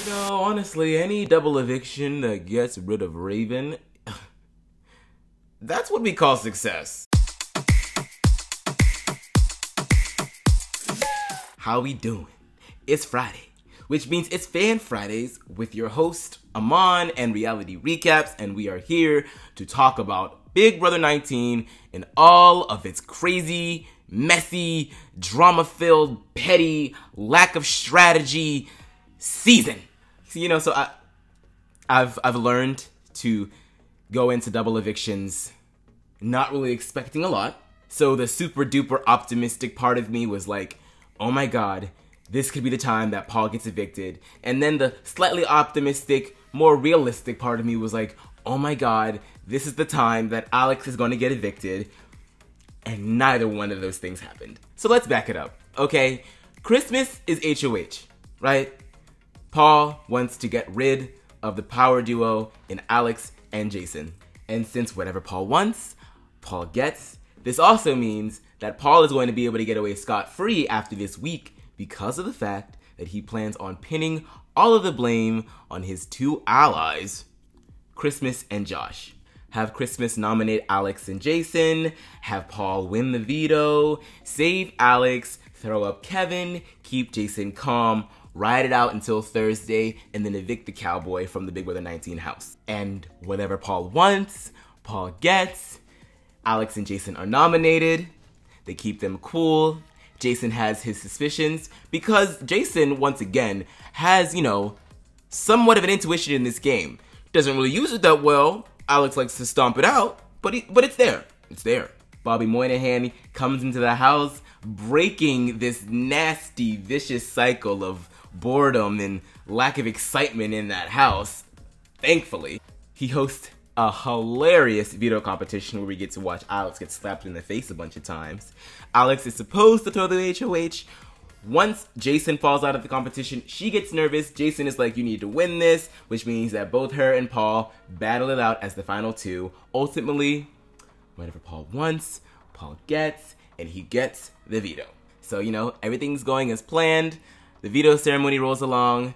You know, honestly, any double eviction that gets rid of Raven, that's what we call success. How we doing? It's Friday, which means it's Fan Fridays with your host, Amans, and Reality Recaps, and we are here to talk about Big Brother 19 and all of its crazy, messy, drama-filled, petty, lack of strategy season. You know, so I've learned to go into double evictions not really expecting a lot. So the super duper optimistic part of me was like, oh my god, this could be the time that Paul gets evicted. And then the slightly optimistic, more realistic part of me was like, oh my god, this is the time that Alex is going to get evicted. And neither one of those things happened. So let's back it up, okay? Christmas is HOH, right? Paul wants to get rid of the power duo in Alex and Jason. And since whatever Paul wants, Paul gets, this also means that Paul is going to be able to get away scot-free after this week because of the fact that he plans on pinning all of the blame on his two allies, Christmas and Josh. Have Christmas nominate Alex and Jason, have Paul win the veto, save Alex, throw up Kevin, keep Jason calm, ride it out until Thursday, and then evict the cowboy from the Big Brother 19 house. And whatever Paul wants, Paul gets. Alex and Jason are nominated. They keep them cool. Jason has his suspicions because Jason, once again, has, you know, somewhat of an intuition in this game. Doesn't really use it that well. Alex likes to stomp it out, but it's there. It's there. Bobby Moynihan comes into the house, breaking this nasty, vicious cycle of boredom and lack of excitement in that house. Thankfully, he hosts a hilarious veto competition where we get to watch Alex get slapped in the face a bunch of times. Alex is supposed to throw the HOH. Once Jason falls out of the competition, she gets nervous. Jason is like, you need to win this, which means that both her and Paul battle it out as the final two. Ultimately, whatever Paul wants, Paul gets, and he gets the veto. So, you know, everything's going as planned. The veto ceremony rolls along.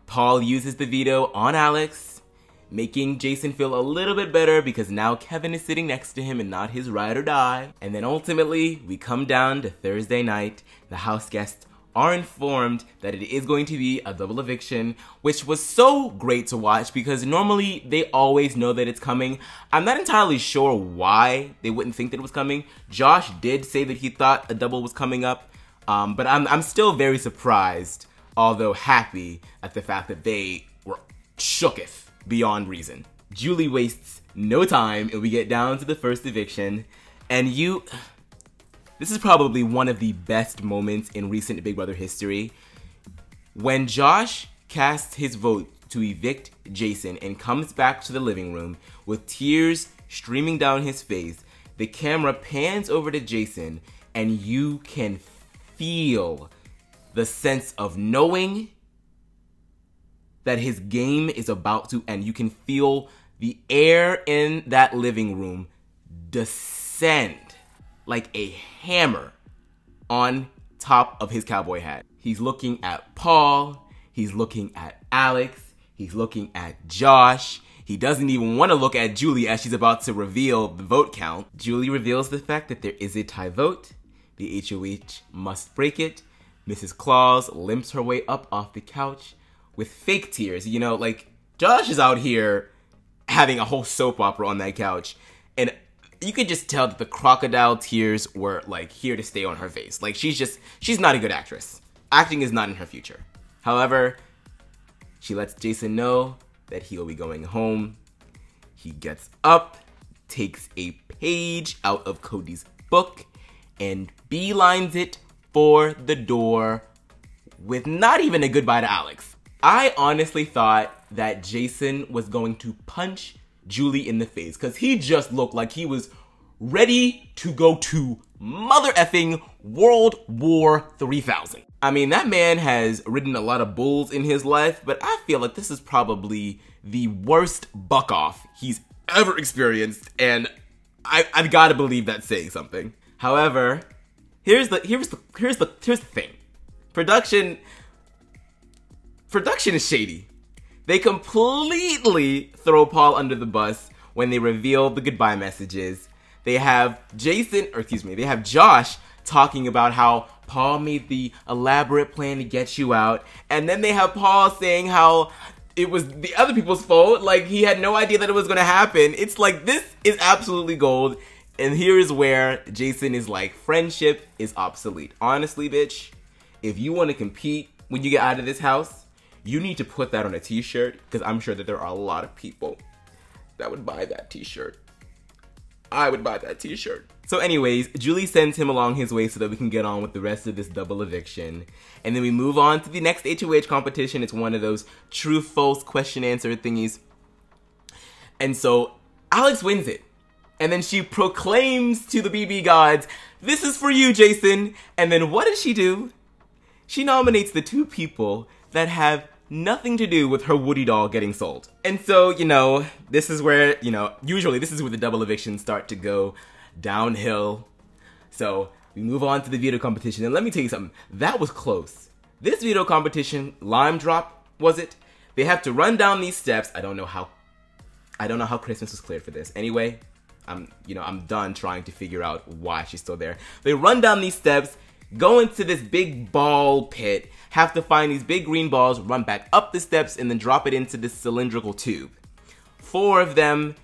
Paul uses the veto on Alex, making Jason feel a little bit better because now Kevin is sitting next to him and not his ride or die. And then ultimately, we come down to Thursday night. The house guests are informed that it is going to be a double eviction, which was so great to watch because normally they always know that it's coming. I'm not entirely sure why they wouldn't think that it was coming. Josh did say that he thought a double was coming up, but I'm still very surprised, although happy at the fact that they were shooketh beyond reason. Julie wastes no time and we get down to the first eviction, and this is probably one of the best moments in recent Big Brother history. When Josh casts his vote to evict Jason and comes back to the living room with tears streaming down his face, the camera pans over to Jason and you can feel the sense of knowing that his game is about to end. You can feel the air in that living room descend like a hammer on top of his cowboy hat. He's looking at Paul, he's looking at Alex, he's looking at Josh. He doesn't even want to look at Julie as she's about to reveal the vote count. Julie reveals the fact that there is a tie vote. The HOH must break it. Mrs. Claus limps her way up off the couch with fake tears. You know, like, Josh is out here having a whole soap opera on that couch, and you could just tell that the crocodile tears were, like, here to stay on her face. Like, she's not a good actress. Acting is not in her future. However, she lets Jason know that he'll be going home. He gets up, takes a page out of Cody's book, and beelines it for the door with not even a goodbye to Alex. I honestly thought that Jason was going to punch Julie in the face because he just looked like he was ready to go to mother effing World War 3000. I mean, that man has ridden a lot of bulls in his life, but I feel like this is probably the worst buck off he's ever experienced, and I've got to believe that's saying something. However, here's the thing. Production production is shady. They completely throw Paul under the bus when they reveal the goodbye messages. They have they have Josh talking about how Paul made the elaborate plan to get you out. And then they have Paul saying how it was the other people's fault. Like, he had no idea that it was going to happen. It's like, this is absolutely gold. And here's where Jason is like, friendship is obsolete. Honestly, bitch, if you want to compete when you get out of this house, you need to put that on a t-shirt, because I'm sure that there are a lot of people that would buy that t-shirt. I would buy that t-shirt. So anyways, Julie sends him along his way so that we can get on with the rest of this double eviction. And then we move on to the next HOH competition. It's one of those true-false question-answer thingies. And so Alex wins it. And then she proclaims to the BB gods, "This is for you, Jason." And then what does she do? She nominates the two people that have nothing to do with her Woody doll getting sold. And so, this is where, usually this is where the double evictions start to go downhill. So we move on to the veto competition. And let me tell you something, that was close. This veto competition, lime drop, was it? They have to run down these steps. I don't know how Christmas was cleared for this. Anyway, I'm done trying to figure out why she's still there. They run down these steps, go into this big ball pit, have to find these big green balls, run back up the steps, and then drop it into this cylindrical tube. 4 of them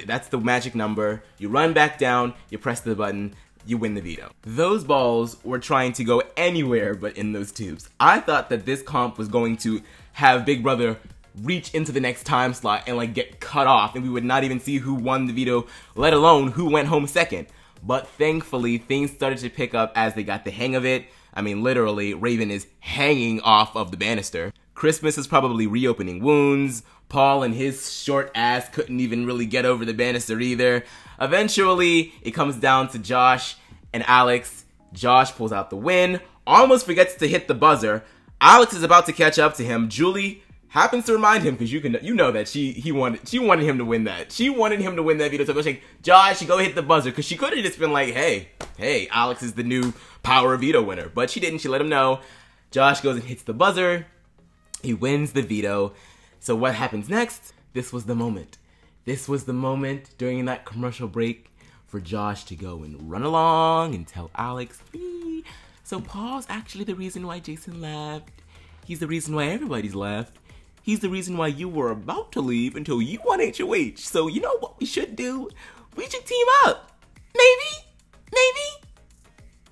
that's the magic number. You run back down, you press the button, you win the veto. Those balls were trying to go anywhere but in those tubes. I thought that this comp was going to have Big Brother reach into the next time slot and get cut off, and we would not even see who won the veto, let alone who went home second. But thankfully, things started to pick up as they got the hang of it. I mean, literally, Raven is hanging off of the banister. Christmas is probably reopening wounds. Paul and his short ass couldn't even really get over the banister either. Eventually, it comes down to Josh and Alex. Josh pulls out the win, almost forgets to hit the buzzer. Alex is about to catch up to him. Julie happens to remind him, because you know that she wanted him to win that. She wanted him to win that veto. So she's like, Josh, you go hit the buzzer, because she could have just been like, hey, Alex is the new power veto winner. But she didn't. She let him know. Josh goes and hits the buzzer. He wins the veto. So what happens next? This was the moment. This was the moment during that commercial break for Josh to go and run along and tell Alex, so Paul's actually the reason why Jason left. He's the reason why everybody's left. He's the reason why you were about to leave until you won HOH. So you know what we should do? We should team up. Maybe.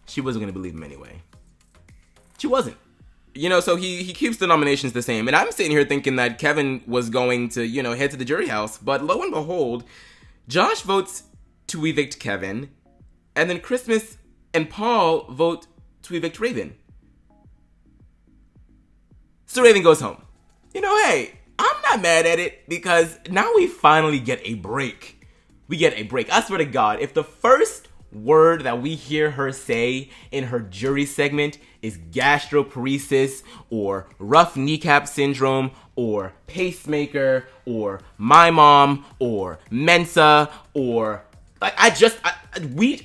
She wasn't going to believe him anyway. She wasn't. So he keeps the nominations the same. And I'm sitting here thinking that Kevin was going to, head to the jury house. But lo and behold, Josh votes to evict Kevin. And then Christmas and Paul vote to evict Raven. So Raven goes home. Hey, I'm not mad at it, because now we finally get a break. We get a break. I swear to God, if the first word that we hear her say in her jury segment is gastroparesis or rough kneecap syndrome or pacemaker or my mom or Mensa or we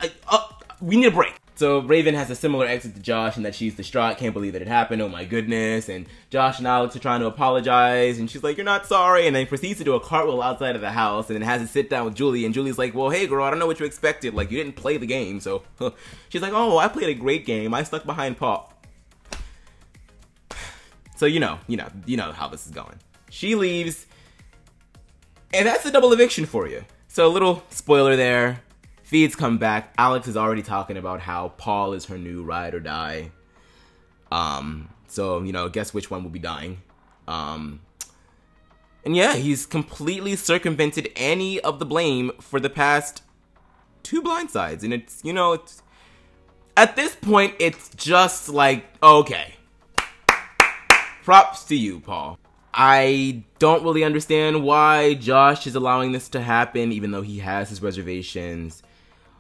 need a break. So Raven has a similar exit to Josh in that she's distraught, can't believe that it happened, oh my goodness, and Josh and Alex are trying to apologize, and she's like, you're not sorry, and then proceeds to do a cartwheel outside of the house, and then has to sit down with Julie, and Julie's like, well, hey girl, I don't know what you expected, you didn't play the game, so, she's like, oh, I played a great game, I stuck behind Paul. So you know how this is going. She leaves, and that's a double eviction for you. So a little spoiler there. Feeds come back. Alex is already talking about how Paul is her new ride or die. So, guess which one will be dying. And yeah, he's completely circumvented any of the blame for the past 2 blindsides. And it's, it's at this point, it's just like, okay. Props to you, Paul. I don't really understand why Josh is allowing this to happen, even though he has his reservations.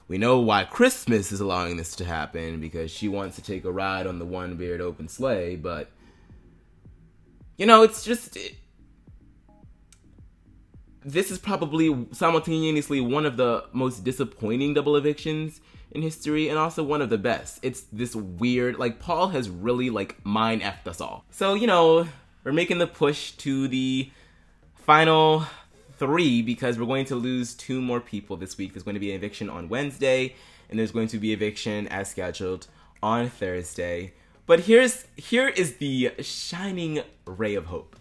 We know why Christmas is allowing this to happen, because she wants to take a ride on the one-beard open sleigh, but, it's just... This is probably simultaneously one of the most disappointing double evictions in history, and also one of the best. It's this weird, Paul has really, mind-effed us all. So, we're making the push to the final 3 because we're going to lose 2 more people this week. There's going to be an eviction on Wednesday, and there's going to be eviction as scheduled on Thursday. But here is the shining ray of hope.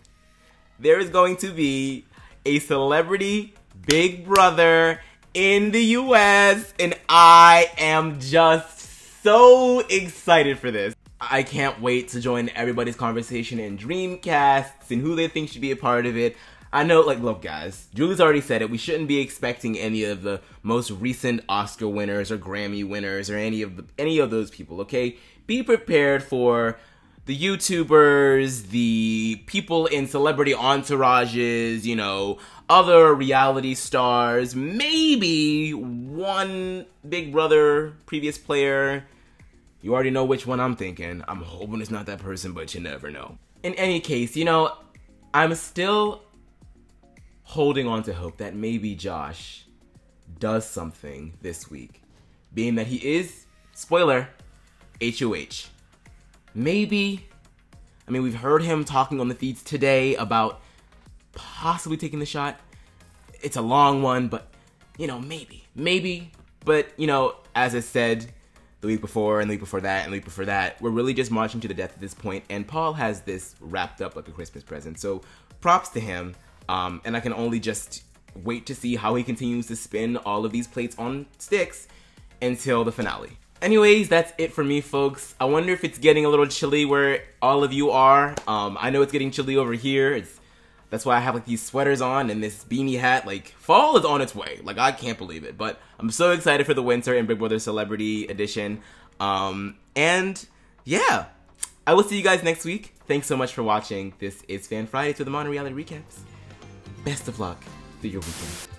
There is going to be a celebrity Big Brother in the US, and I am just so excited for this. I can't wait to join everybody's conversation in Dreamcasts and who they think should be a part of it. I know, like, look guys, Julie's already said it, we shouldn't be expecting any of the most recent Oscar winners or Grammy winners or any of those people, okay? Be prepared for the YouTubers, the people in celebrity entourages, you know, other reality stars, maybe one Big Brother previous player. You already know which one I'm thinking. I'm hoping it's not that person, but you never know. In any case, you know, I'm still holding on to hope that maybe Josh does something this week. Being that he is, spoiler, HOH. Maybe, I mean, we've heard him talking on the feeds today about possibly taking the shot. It's a long one, but, you know, maybe. But, you know, as I said the week before and the week before that and the week before that, we're really just marching to the death at this point, and Paul has this wrapped up like a Christmas present. So props to him, and I can only just wait to see how he continues to spin all of these plates on sticks until the finale. Anyways, that's it for me, folks. I wonder if it's getting a little chilly where all of you are. I know it's getting chilly over here. That's why I have like these sweaters on and this beanie hat. Like, fall is on its way. Like, I can't believe it. But I'm so excited for the winter in Big Brother Celebrity Edition. And yeah, I will see you guys next week. Thanks so much for watching. This is Fan Fridays with Amans Reality Recaps. Best of luck through your weekend.